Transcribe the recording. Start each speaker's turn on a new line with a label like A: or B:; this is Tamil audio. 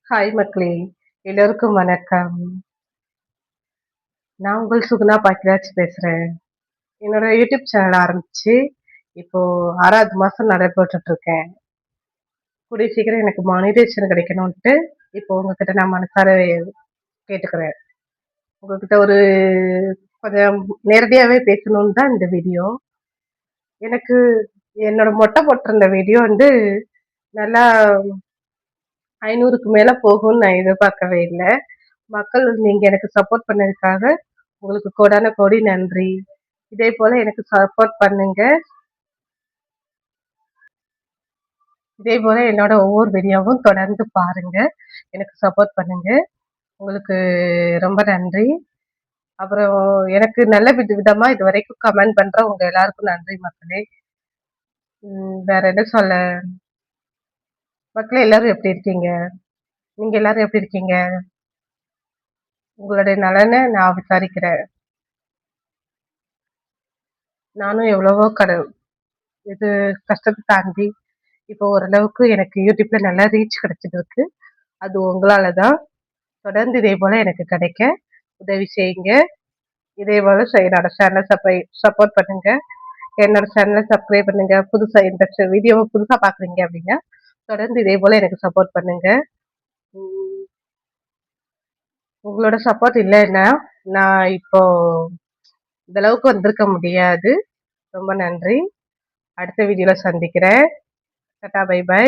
A: ஹாய் மக்களே! எல்லோருக்கும் வணக்கம். நான் உங்கள் சுகுணா பாக்கியராஜ் பேசுறேன். என்னோட யூடியூப் சேனல் ஆரம்பிச்சு, இப்போ 6வது மாசம் நடைபெற்றுட்டு இருக்கேன். கூடிய சீக்கிரம் எனக்கு மானிட்டேஷன் கிடைக்கணுன்ட்டு, இப்போ உங்ககிட்ட நான் மனசார கேட்டுக்கிறேன். உங்ககிட்ட ஒரு கொஞ்சம் நேரடியாவே பேசணும்னு தான் இந்த வீடியோ. எனக்கு என்னோட மொட்டை போட்டிருந்த வீடியோ வந்து நல்லா 500க்கு மேல போகும்னு நான் எதிர்பார்க்கவே இல்ல. மக்கள் நீங்க எனக்கு சப்போர்ட் பண்ணதுக்காக உங்களுக்கு கோடான கோடி நன்றி. இதே போல எனக்கு சப்போர்ட் பண்ணுங்க. இதே போல என்னோட ஒவ்வொரு வீடியோவும் தொடர்ந்து பாருங்க. எனக்கு சப்போர்ட் பண்ணுங்க. உங்களுக்கு ரொம்ப நன்றி. அப்புறம் எனக்கு நல்ல விதமா இதுவரைக்கும் கமெண்ட் பண்ற உங்க எல்லாருக்கும் நன்றி மக்களே. வேற என்ன சொல்ல? மக்களே எல்லாரும் எப்படி இருக்கீங்க? நீங்க எல்லாரும் எப்படி இருக்கீங்க? உங்களுடைய நலனை நான் விசாரிக்கிறேன். நானும் எவ்வளவோ இது கஷ்டத்தை தாண்டி இப்போ ஓரளவுக்கு எனக்கு யூடியூப்ல நல்லா ரீச் கிடைச்சிட்டு இருக்கு. அது உங்களால தான். தொடர்ந்து இதே போல எனக்கு கிடைக்க உதவி செய்யுங்க. இதே போல என்னோட சேனலை சப்போர்ட் பண்ணுங்க. என்னோட சேனலை சப்ஸ்கிரைப் பண்ணுங்க. புதுசா இந்த வீடியோவை புதுசா பாக்குறீங்க அப்படின்னா தொடர்ந்து இதே போல எனக்கு சப்போர்ட் பண்ணுங்க. உம் உங்களோட சப்போர்ட் இல்லைன்னா நான் இப்போ இந்த அளவுக்கு வந்திருக்க முடியாது. ரொம்ப நன்றி. அடுத்த வீடியோல சந்திக்கிறேன். டாடா பை பை.